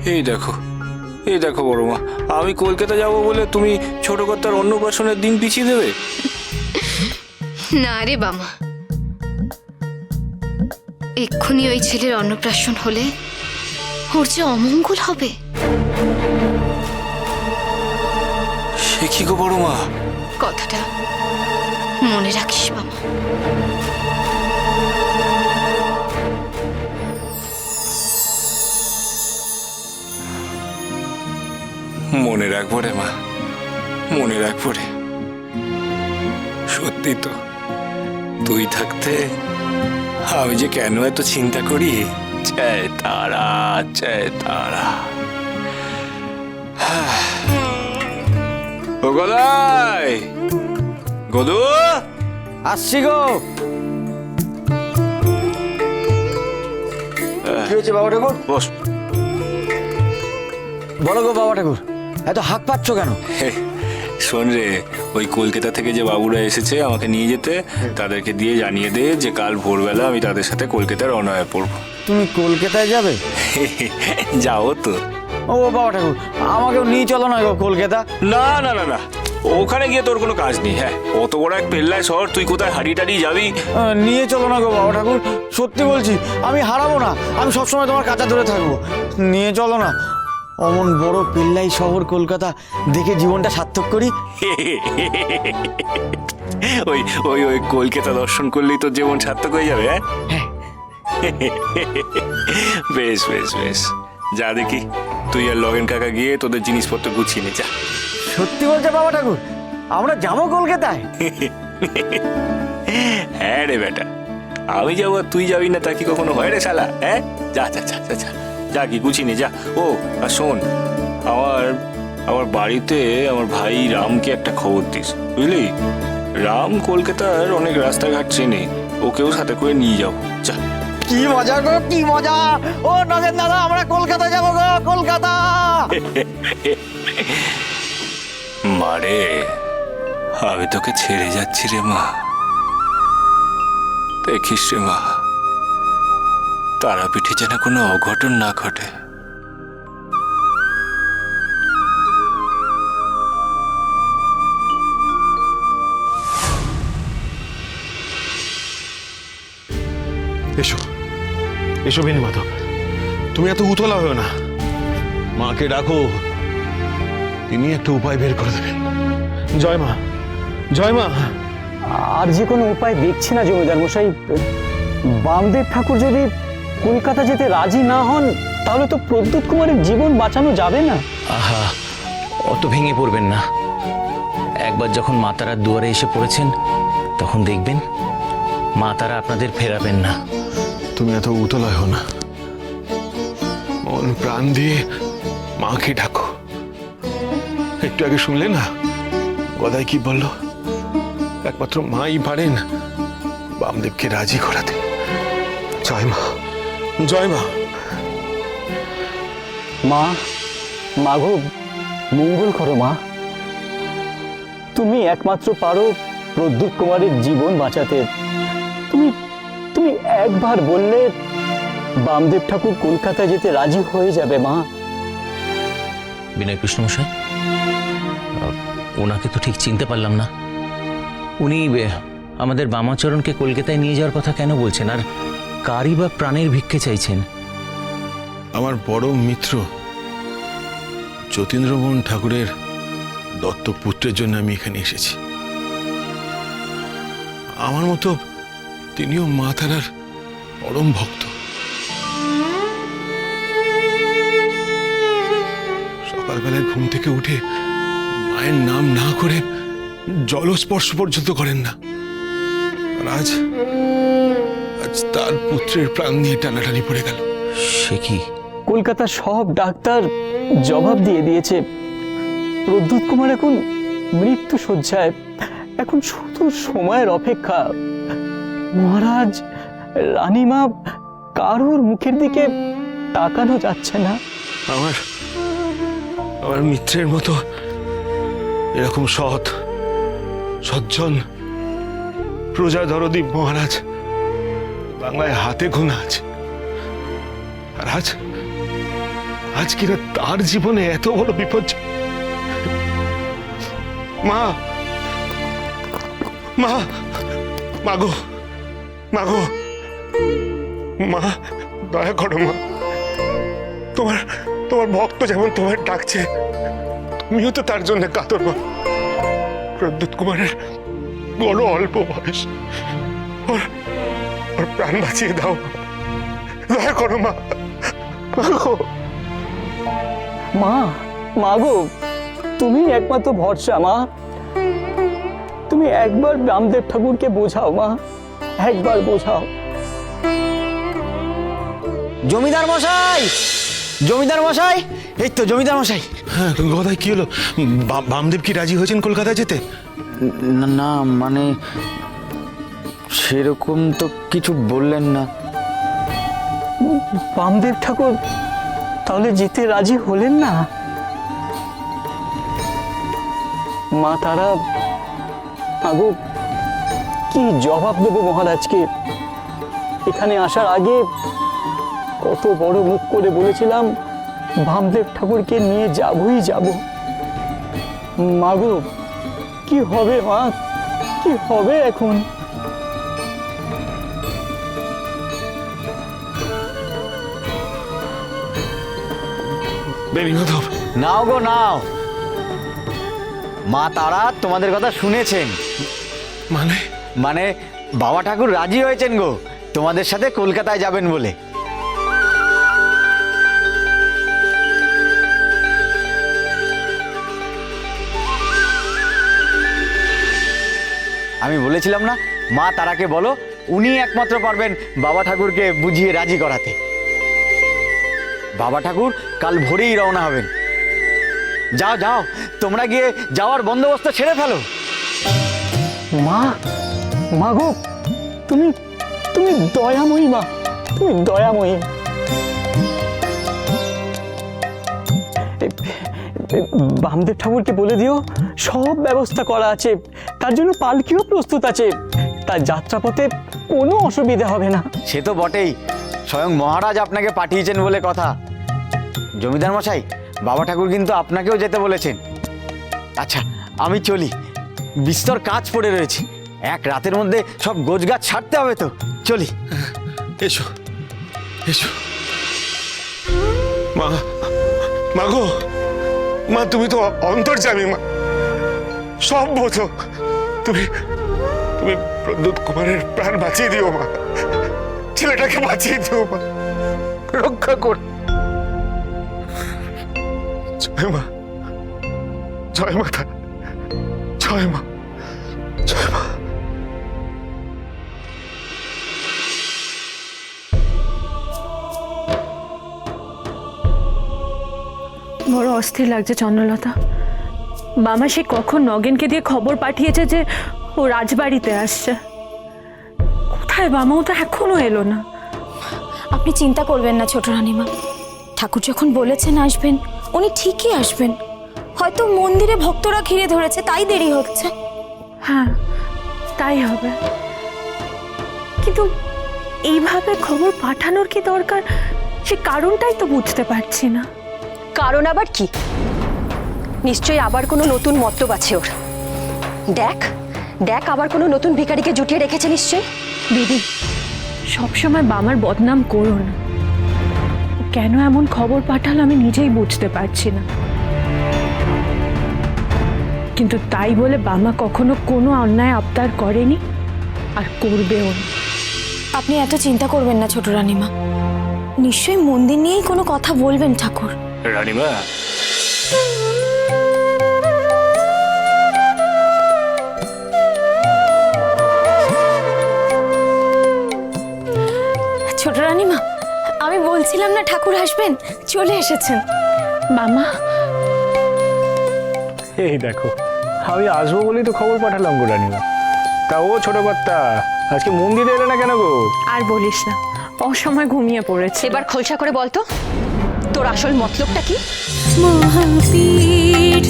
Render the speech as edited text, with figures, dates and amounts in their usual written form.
এই দেখো, এই দেখো বড় মা, আমি কলকাতা যাব বলে তুমি ছোট কর্তার অন্নপ্রাশনের দিন পিছিয়ে দেবে? না রে বামা, এক্ষুনি ওই ছেলের অন্নপ্রাশন হলে ওর যে অমঙ্গল হবে। সে কি গো বড় মা? কথাটা মনে রাখিস বামা। মনে রাখবো রে মা, মনে রাখবো রে। সত্যি তো, তুই থাকতে আমি যে কেন এত চিন্তা করি। জয় তারা, জয় তারা। ও গলাই, গদু, আসছি গো। কি হয়েছে বাবা ঠাকুর? বস। বলো গো বাবা ঠাকুর, এত হাঁক পাচ্ছ কেন? শোন রে, ওই কলকাতা থেকে যে বাবুরা এসেছে আমাকে নিয়ে যেতে, তাদেরকে দিয়ে জানিয়ে দে যে কাল ভোরবেলা আমি তাদের সাথে কলকাতার রওনা হয়ে পড়বো। তুমি কলকাতায় যাবে? যাও তো। ও বাবা ঠাকুর, আমাকেও নিয়ে চলো না গো কলকাতা। না না না না, ওখানে গিয়ে তোর কোনো কাজ নেই। হ্যাঁ, অত বড় এক পেল্লায় শহর, তুই কোথায় হারিয়ে টারিয়ে যাবি? নিয়ে চলো না গো বাবা ঠাকুর, সত্যি বলছি, আমি হারাবো না, আমি সবসময় তোমার কাছে ধরে থাকবো। নিয়ে চলো না, অমন বড় পিল্লাই শহর কলকাতা দেখে জীবনটা সার্থক করি। ওই ওই ওই কলকাতা দর্শন করলেই তোর জীবন সার্থক হয়ে যাবে। হ্যাঁ, বেশ বেশ বেশ, যা দেখি তুই আর লগেন কাকা গিয়ে তোদের জিনিসপত্র গুছিয়ে নে, যা। সত্যি বলছে বাবা ঠাকুর, আমরা যাবো কলকাতায়? হ্যাঁ রে বেটা, আমি যাবো আর তুই যাবি না তা কি কখনো হয় রে শালা? হ্যাঁ, যা যা যা যা যা, যা কি গুছিয়ে নে, যা। ও আর শোন, আমার আমার বাড়িতে আমার ভাই রামকে একটা খবর দিস, বুঝলি? রাম কলকাতার অনেক রাস্তাঘাট চেনে, ওকেও সাথে করে নিয়ে যাবো, যা। কি মজা গো, কি মজা! ও নগেন দাদা, আমরা কলকাতা যাবো গো, কলকাতা। মারে, আমি তোকে ছেড়ে যাচ্ছি রে মা, দেখিস রে মা, তারাপীঠে যেন কোনো অঘটন না ঘটে। এসো এসো বেনি মাধব, তুমি এত উতলা হও না, মাকে ডাকো, তিনি একটা উপায় বের করে দেবেন। জয় মা, জয় মা। আর যে কোনো উপায় দেখছি না জমিদার মশাই। বামদেব ঠাকুর যদি কলকাতা যেতে রাজি না হন, তাহলে তো প্রদ্যুৎ কুমারের জীবন বাঁচানো যাবে না। আহা, অত ভেঙে পড়বেন না। একবার যখন মা তারার দুয়ারে এসে পড়েছেন, তখন দেখবেন মা তারা আপনাদের ফেরাবেন না। তুমি এত উতলা হও না, মন প্রাণ দিয়ে মাকে ডাকো। একটু আগে শুনলে না গদাই কি বলল? একমাত্র মাই পারেন বামদেবকে রাজি করাতে। জয় মা, জয় মা। মা, মাগো, মঙ্গল করো মা। তুমি একমাত্র পারো প্রদ্যুৎ কুমারের জীবন বাঁচাতে। তুমি তুমি একবার বললে বামদেব ঠাকুর কলকাতা যেতে রাজি হয়ে যাবে মা। বিনয় কৃষ্ণ মশাই, ওনাকে তো ঠিক চিনতে পারলাম না। উনি আমাদের বামাচরণকে কলকাতায় নিয়ে যাওয়ার কথা কেন বলছেন, আর কারই বা প্রাণের ভিক্ষে চাইছেন? আমার বড় মিত্র যতীন্দ্রমোহন ঠাকুরের দত্তক পুত্রের জন্য আমি এখানে এসেছি। আমার মতো তিনিও মা তারার পরম ভক্ত। সকালবেলায় ঘুম থেকে উঠে মায়ের নাম না করে জলস্পর্শ পর্যন্ত করেন না। আর আজ তার পুত্রের প্রাণ নিয়ে টানাটানি পড়ে গেল। সে কি? কলকাতার সব ডাক্তার জবাব দিয়ে দিয়েছে, প্রদ্যুৎ কুমার এখন মৃত্যু শয্যায়। এখন শুধু সময়ের অপেক্ষা। মহারাজ, রানীমা, কারোর মুখের দিকে তাকানো যাচ্ছে না। আমার মিত্রের মতো এরকম সৎ সজ্জন প্রজা দরদী মহারাজ বাংলায় হাতে গোনা আছে। আর আজ আজ কিনা তার জীবনে এত বড় বিপদ। মা, মা, মাগো, মাগো, মা, দয়া করো মা। তোমার তোমার ভক্ত যেমন তোমার ডাকছে, তুমিও তো তার জন্য কাতর মা। প্রদ্যুৎ কুমারের বড় অল্প বয়স, ওর ওর প্রাণ বাঁচিয়ে দাও, দয়া করো মা। মাগো, মা, মাগো, তুমি একমাত্র ভরসা মা। তুমি একবার রামদেব ঠাকুরকে বোঝাও মা, একবার বোঝাও। জমিদার মশাই, জমিদার মশাই, এই তো জমিদার মশাই। হ্যাঁ গদাই, কি হলো? বামদেব কি রাজি হয়েছেন কলকাতা যেতে? না না, মানে সেরকম তো কিছু বললেন না। বামদেব ঠাকুর তাহলে যেতে রাজি হলেন না? মা তারা, আগো কি জবাব দেবো মহারাজকে? এখানে আসার আগে কত বড় মুখ করে বলেছিলাম বামদেব ঠাকুরকে নিয়ে যাবই যাব। মাগো, কি হবে মা, কি হবে এখন? বেণীমাধব, নাও গো নাও, মা তারা তোমাদের কথা শুনেছেন। মানে? মানে বাবা ঠাকুর রাজি হয়েছেন গো তোমাদের সাথে কলকাতায় যাবেন বলে। আমি বলেছিলাম না, মা তারাকে বলো উনি একমাত্র পারবেন বাবা ঠাকুরকে বুঝিয়ে রাজি করাতে। বাবা ঠাকুর কাল ভোরেই রওনা হবেন। যাও যাও, তোমরা গিয়ে যাওয়ার বন্দোবস্ত ছেড়ে ফেলো। মা, মাগো, তুমি তুমি দয়াময়ী মা, তুমি দয়াময়ী। বামদেব ঠাকুরকে বলে দিও সব ব্যবস্থা করা আছে, তার জন্য পালকিও প্রস্তুত আছে, তার যাত্রাপথে কোনো অসুবিধা হবে না। সে তো বটেই, স্বয়ং মহারাজ আপনাকে পাঠিয়েছেন বলে কথা। জমিদার মশাই, বাবা ঠাকুর কিন্তু আপনাকেও যেতে বলেছেন। আচ্ছা আমি চলি, বিস্তর কাজ পড়ে রয়েছে, এক রাতের মধ্যে সব গোছগাছ ছাড়তে হবে তো। চলি। এসো, এসো। মা, মাগো, মা তুমি তো অন্তর্যামী মা, সব বোঝো। তুমি তুমি প্রদ্যুৎ কুমারের প্রাণ বাঁচিয়ে দিও মা, ছেলেটাকে বাঁচিয়ে দিও মা, রক্ষা কর। জয় মা, জয় মাতা, জয় মা, জয় মা। বড় অস্থির লাগছে চন্দ্রলতা। মামা সে কখন নগেনকে দিয়ে খবর পাঠিয়েছে যে ও রাজবাড়িতে আসছে। কোথায় মামাও তো এখনো এলো না। আপনি চিন্তা করবেন না ছোট রানীমা, ঠাকুর যখন বলেছেন আসবেন উনি ঠিকই আসবেন। হয়তো মন্দিরে ভক্তরা ঘিরে ধরেছে তাই দেরি হচ্ছে। হ্যাঁ তাই হবে, কিন্তু এইভাবে খবর পাঠানোর কি দরকার সে কারণটাই তো বুঝতে পারছি না। কারণ আবার কি? নিশ্চয়ই আবার কোনো নতুন মতলব আছে ওর। দেখ দেখ, আবার কোনো নতুন ভিখারিকে জুটিয়ে রেখেছে নিশ্চয়ই। দিদি, সবসময় বামার বদনাম করো না। কেন এমন খবর পাঠালো আমি নিজেই বুঝতে পারছি না, কিন্তু তাই বলে বামা কখনো কোনো অন্যায় আবদার করেনি আর করবেও না। আপনি এত চিন্তা করবেন না ছোট রানীমা, নিশ্চয়ই মন্দির নিয়েই কোনো কথা বলবেন ঠাকুর। রানীমা, ছোট রানীমা, আমি বলছিলাম না ঠাকুর আসবেন, চলে এসেছেন। মামা, এই দেখো, আমি আসবো বলেই তো খবর পাঠালাম গো রানীমা। তা ও ছোট কর্তা, আজকে মন্দিরে এলে না কেন গো? আর বলিস না, অসময় ঘুমিয়ে পড়েছে। এবার খোলসা করে বলতো তোর আসল মতলবটা কি? মহাপীঠ